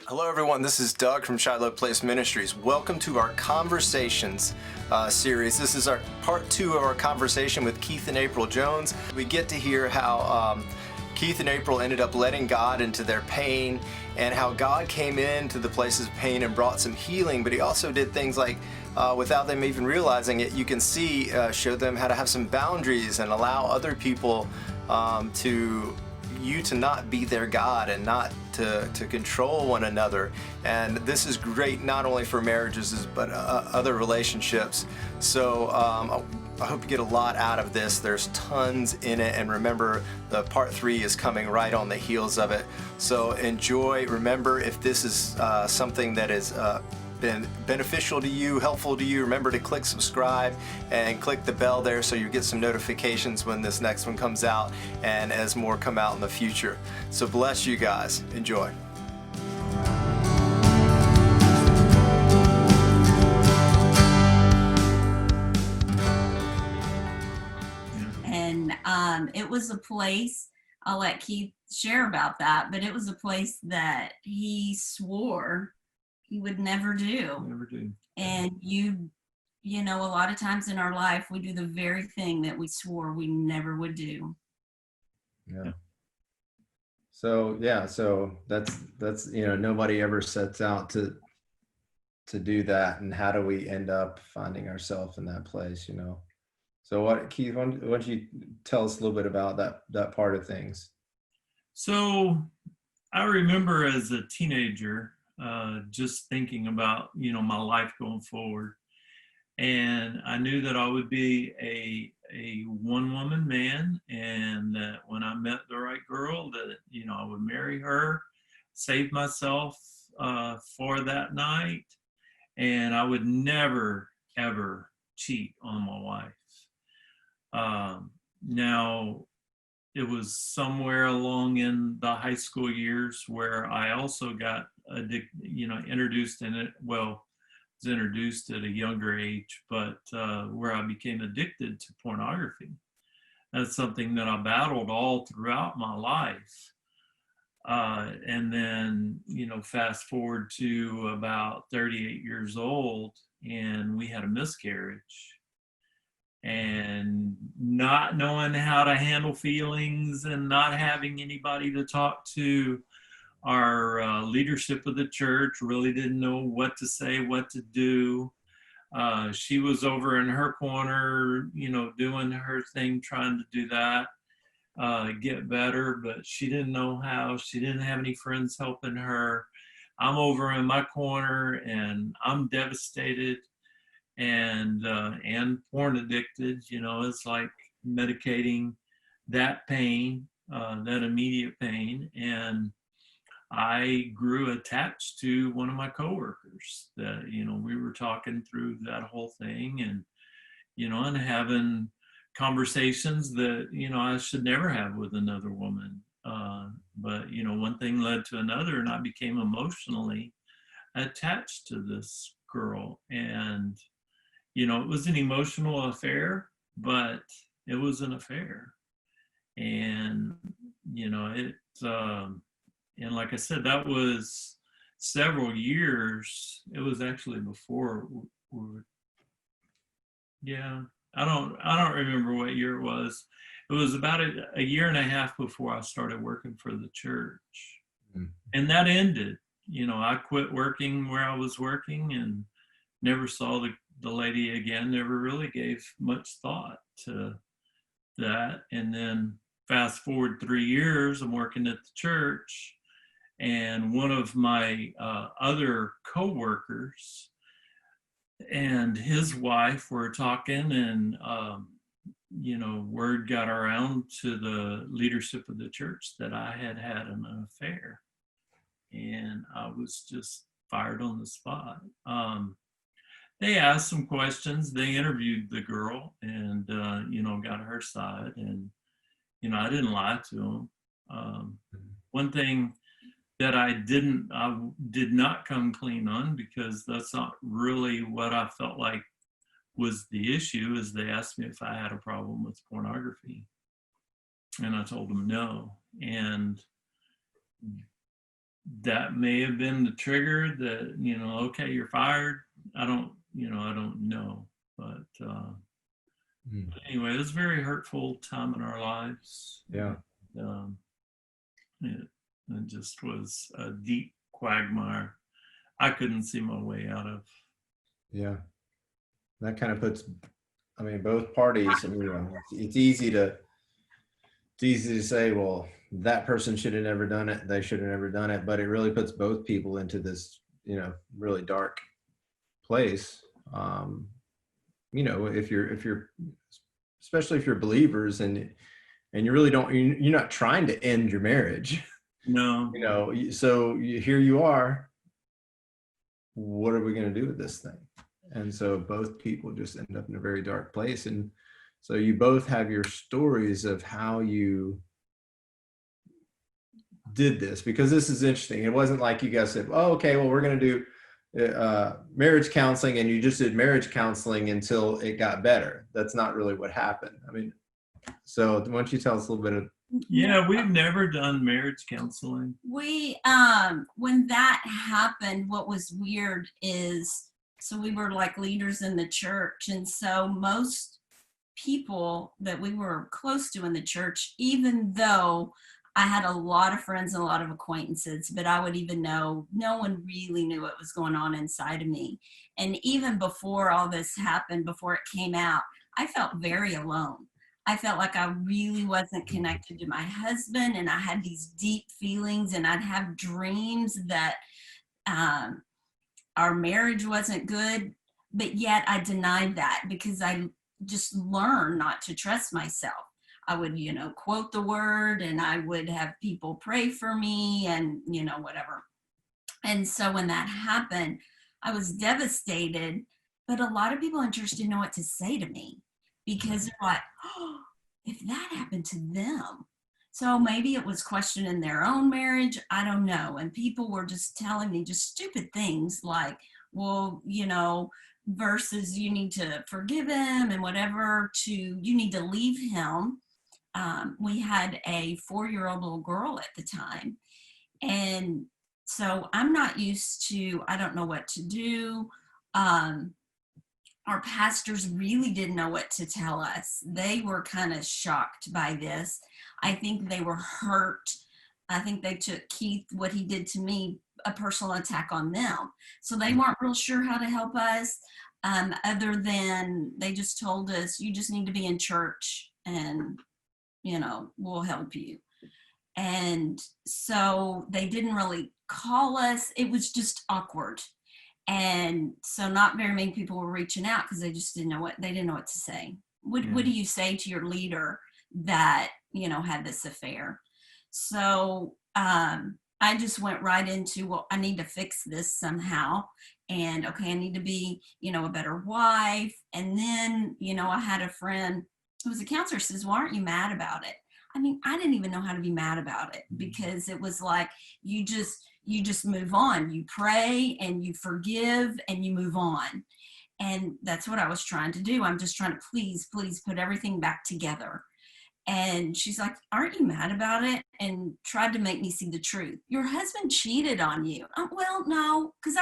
Hello everyone, this is Doug from Shiloh Ministries. Welcome to our Conversations series. This is our part 2 of our conversation with Keith and April Jones. We get to hear how Keith and April ended up letting God into their pain, and how God came into the places of pain and brought some healing, but he also did things like, without them even realizing it, you can see, show them how to have some boundaries and allow other people to not be their God and not to control one another. And this is great not only for marriages but other relationships. So I hope you get a lot out of this. There's tons in it, and remember, the part 3 is coming right on the heels of it. So enjoy. Remember, if this is something that is been beneficial to you, helpful to you, remember to click subscribe and click the bell there so you get some notifications when this next one comes out and as more come out in the future. So bless you guys. Enjoy. And it was a place, I'll let Keith share about that, but it was a place that he swore he would never do. Never do. And you know, a lot of times in our life, we do the very thing that we swore we never would do. Yeah. So that's nobody ever sets out to do that. And how do we end up finding ourselves in that place, So what, Keith, why don't you tell us a little bit about that part of things? So I remember as a teenager, just thinking about, my life going forward. And I knew that I would be a one-woman man, and that when I met the right girl, that, I would marry her, save myself for that night, and I would never, ever cheat on my wife. Now, it was somewhere along in the high school years where I also got introduced in it. Well, was introduced at a younger age, but where I became addicted to pornography. That's something that I battled all throughout my life. And then, fast forward to about 38 years old, and we had a miscarriage. And not knowing how to handle feelings and not having anybody to talk to, our leadership of the church really didn't know what to say, what to do. She was over in her corner, doing her thing, trying to do that, get better, but she didn't know how. She didn't have any friends helping her. I'm over in my corner and I'm devastated and porn addicted. It's like medicating that pain, that immediate pain. And I grew attached to one of my coworkers that, we were talking through that whole thing, and, and having conversations that, I should never have with another woman. But, one thing led to another, and I became emotionally attached to this girl. And, it was an emotional affair, but it was an affair. And, and like I said, that was several years. It was actually before I don't remember what year it was. It was about a year and a half before I started working for the church. Mm-hmm. And that ended. I quit working where I was working and never saw the lady again, never really gave much thought to that. And then fast forward 3 years, I'm working at the church, and one of my other coworkers and his wife were talking, and word got around to the leadership of the church that I had had an affair, and I was just fired on the spot. They asked some questions. They interviewed the girl, and got her side, and I didn't lie to them. One thing that I did not come clean on, because that's not really what I felt like was the issue, is they asked me if I had a problem with pornography. And I told them no. And that may have been the trigger that, okay, you're fired. I don't know. But anyway, it was a very hurtful time in our lives. Yeah. Um, it just was a deep quagmire I couldn't see my way out of. Yeah. That kind of puts, I mean, both parties, it's easy to say, well, that person should have never done it. They should have never done it. But it really puts both people into this, really dark place. If you're, especially if you're believers and you really don't, you're not trying to end your marriage. No. So here you are. What are we going to do with this thing? And so both people just end up in a very dark place. And so you both have your stories of how you did this, because this is interesting. It wasn't like you guys said, oh, okay, well, we're going to do marriage counseling, and you just did marriage counseling until it got better. That's not really what happened. I mean, so why don't you tell us a little bit of. Yeah, we've never done marriage counseling. We, when that happened, what was weird is, so we were like leaders in the church. And so most people that we were close to in the church, even though I had a lot of friends and a lot of acquaintances, but I would even know, no one really knew what was going on inside of me. And even before all this happened, before it came out, I felt very alone. I felt like I really wasn't connected to my husband, and I had these deep feelings, and I'd have dreams that our marriage wasn't good, but yet I denied that because I just learned not to trust myself. I would, quote the word, and I would have people pray for me and, whatever. And so when that happened, I was devastated, but a lot of people in church didn't know what to say to me, because they're like, oh, if that happened to them. So maybe it was questioning their own marriage. I don't know. And people were just telling me just stupid things like, well, versus you need to forgive him and whatever, to you need to leave him. We had a 4-year-old little girl at the time. And so I'm not used to, I don't know what to do. Our pastors really didn't know what to tell us. They were kind of shocked by this. I think they were hurt. I think they took Keith, what he did to me, a personal attack on them. So they weren't real sure how to help us, other than they just told us, you just need to be in church and, we'll help you. And so they didn't really call us. It was just awkward. And so not very many people were reaching out because they just didn't know what to say. What do you say to your leader that, had this affair? So I just went right into, well, I need to fix this somehow. And okay, I need to be, a better wife. And then, I had a friend who was a counselor, says, why aren't you mad about it? I mean, I didn't even know how to be mad about it, because it was like, you just move on. You pray and you forgive and you move on. And that's what I was trying to do. I'm just trying to please put everything back together. And she's like, aren't you mad about it? And tried to make me see the truth. Your husband cheated on you. Well, no, because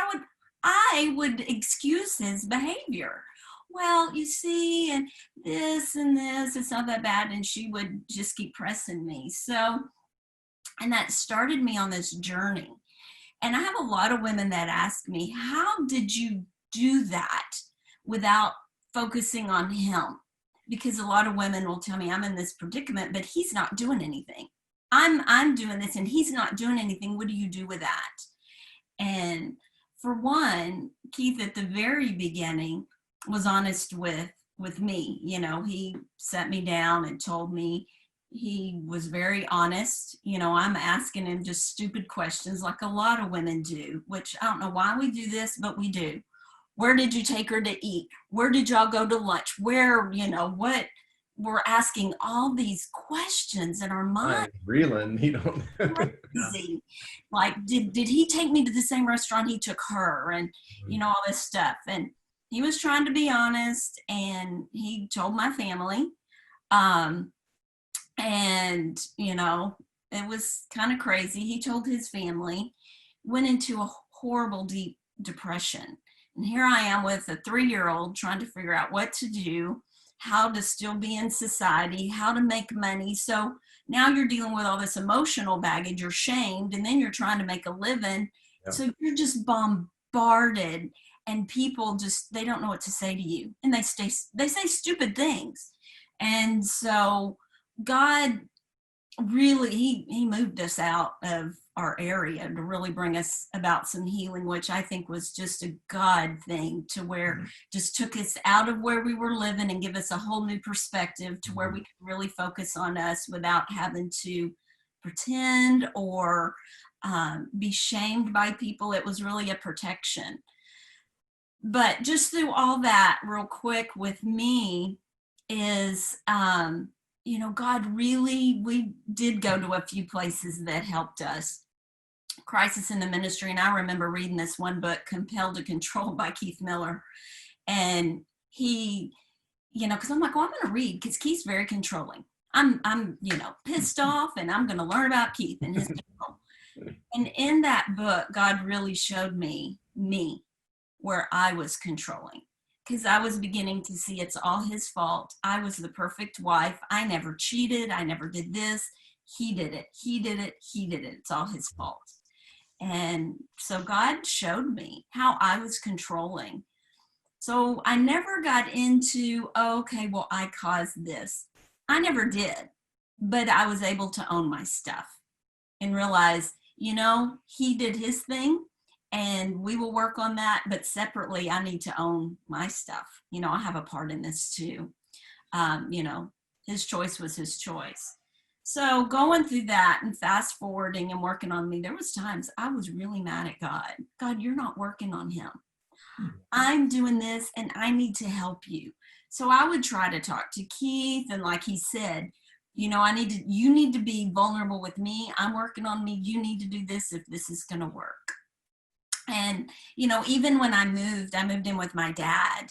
I would excuse his behavior. Well, you see, and this, it's not that bad. And she would just keep pressing me. So, and that started me on this journey. And I have a lot of women that ask me, how did you do that without focusing on him? Because a lot of women will tell me, I'm in this predicament, but he's not doing anything. I'm doing this and he's not doing anything. What do you do with that? And for one, Keith at the very beginning was honest with me. He sat me down and told me. He was very honest. I'm asking him just stupid questions like a lot of women do, which I don't know why we do this, but we do. Where did you take her to eat? Where did y'all go to lunch? Where, what? We're asking all these questions in our mind. Reeling, Crazy. Like, did he take me to the same restaurant he took her? And, all this stuff. And he was trying to be honest, and he told my family. And, it was kind of crazy. He told his family, went into a horrible, deep depression. And here I am with a 3-year-old trying to figure out what to do, how to still be in society, how to make money. So now you're dealing with all this emotional baggage, you're shamed, and then you're trying to make a living. Yeah. So you're just bombarded, and people just, they don't know what to say to you. And they say stupid things. And so God really, he moved us out of our area to really bring us about some healing, which I think was just a God thing, to where just took us out of where we were living and give us a whole new perspective to where we could really focus on us without having to pretend or be shamed by people. It was really a protection. But just through all that, real quick, with me is, God really, we did go to a few places that helped us. Crisis in the Ministry. And I remember reading this one book, Compelled to Control by Keith Miller. And he, because I'm like, well, I'm going to read, because Keith's very controlling. I'm pissed off, and I'm going to learn about Keith and his control. And in that book, God really showed me where I was controlling, because I was beginning to see it's all his fault. I was the perfect wife. I never cheated. I never did this. He did it. He did it. He did it. It's all his fault. And so God showed me how I was controlling. So I never got into, okay, well, I caused this. I never did. But I was able to own my stuff and realize, he did his thing, and we will work on that. But separately, I need to own my stuff. I have a part in this too. His choice was his choice. So going through that and fast forwarding and working on me, there was times I was really mad at God. God, you're not working on him. I'm doing this, and I need to help you. So I would try to talk to Keith, and like he said, you need to be vulnerable with me. I'm working on me. You need to do this if this is going to work. And, even when I moved in with my dad.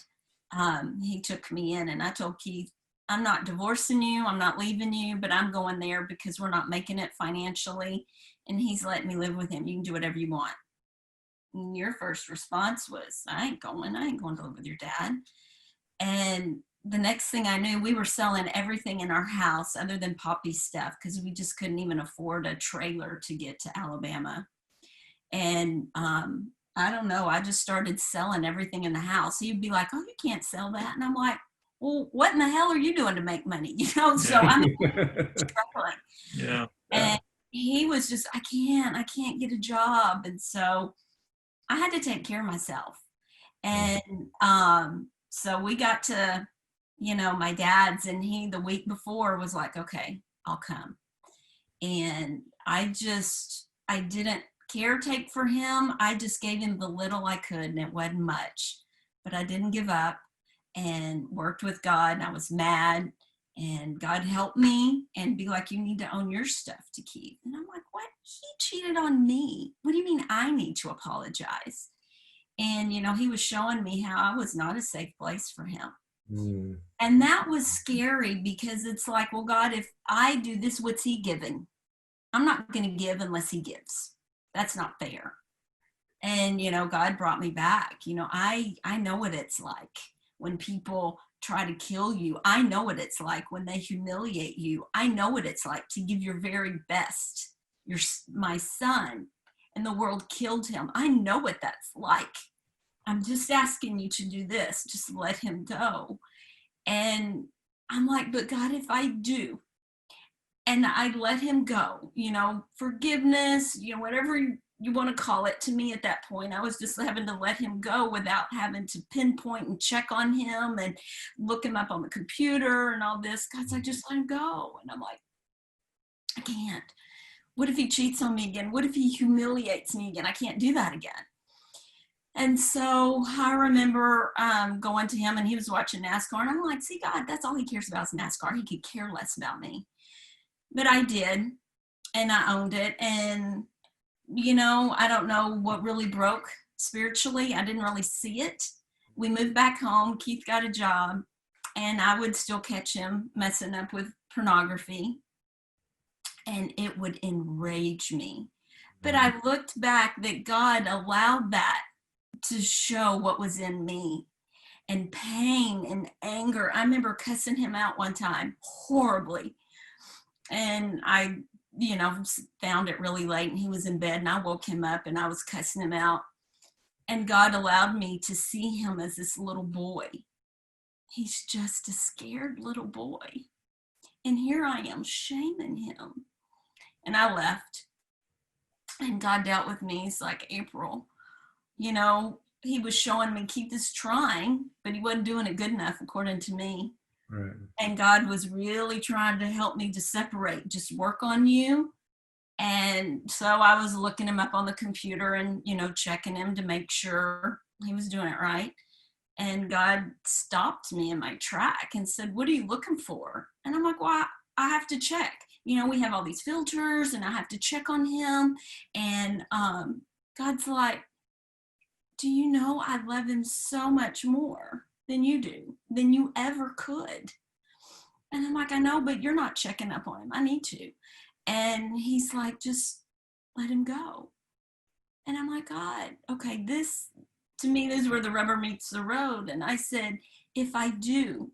He took me in, and I told Keith, I'm not divorcing you. I'm not leaving you, but I'm going there because we're not making it financially. And he's letting me live with him. You can do whatever you want. And your first response was, I ain't going to live with your dad. And the next thing I knew, we were selling everything in our house other than Poppy's stuff, because we just couldn't even afford a trailer to get to Alabama. And I don't know, I just started selling everything in the house. He'd be like, oh, you can't sell that. And I'm like, well, what in the hell are you doing to make money? So I'm struggling. Yeah. And he was just, I can't get a job. And so I had to take care of myself. And so we got to, my dad's, and he, the week before, was like, okay, I'll come. And I didn't caretake for him. I just gave him the little I could, and it wasn't much. But I didn't give up, and worked with God. And I was mad, and God helped me and be like, you need to own your stuff to keep. And I'm like, what? He cheated on me. What do you mean I need to apologize? And, he was showing me how I was not a safe place for him. And that was scary, because it's like, well, God, if I do this, what's he giving? I'm not going to give unless he gives. That's not fair. And, God brought me back. I know what it's like when people try to kill you. I know what it's like when they humiliate you. I know what it's like to give your very best. My son, and the world killed him. I know what that's like. I'm just asking you to do this. Just let him go. And I'm like, but God, if I do, and I let him go, forgiveness, whatever you want to call it. To me at that point, I was just having to let him go without having to pinpoint and check on him and look him up on the computer and all this. God's like, just let him go. And I'm like, I can't. What if he cheats on me again? What if he humiliates me again? I can't do that again. And so I remember going to him, and he was watching NASCAR, and I'm like, see, God, that's all he cares about is NASCAR. He could care less about me. But I did, and I owned it. And, I don't know what really broke spiritually. I didn't really see it. We moved back home. Keith got a job, and I would still catch him messing up with pornography. And it would enrage me. But I looked back that God allowed that to show what was in me, and pain and anger. I remember cussing him out one time horribly. And I, found it really late, and he was in bed, and I woke him up and I was cussing him out. And God allowed me to see him as this little boy. He's just a scared little boy. And here I am shaming him. And I left. And God dealt with me. He's like, April, he was showing me Keith is trying, but he wasn't doing it good enough, according to me. Right. And God was really trying to help me to separate, just work on you. And so I was looking him up on the computer and, checking him to make sure he was doing it right. And God stopped me in my track and said, what are you looking for? And I'm like, well, I have to check. We have all these filters and I have to check on him. And God's like, do you know I love him so much more than you do, than you ever could? And I'm like, I know, but you're not checking up on him. I need to. And he's like, just let him go. And I'm like, God, okay, to me, this is where the rubber meets the road. And I said, if I do,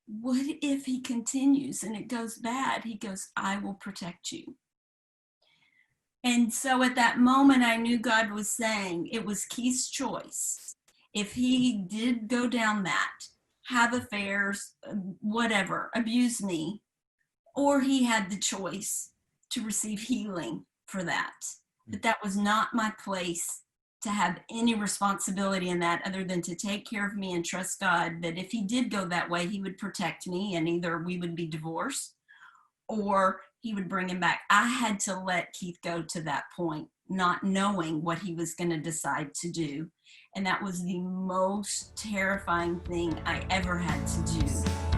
what if he continues and it goes bad? He goes, I will protect you. And so at that moment, I knew God was saying it was Keith's choice. If he did go down that, have affairs, whatever, abuse me, or he had the choice to receive healing for that. But that was not my place to have any responsibility in that other than to take care of me and trust God that if he did go that way, he would protect me and either we would be divorced or he would bring him back. I had to let Keith go to that point, not knowing what he was going to decide to do. And that was the most terrifying thing I ever had to do.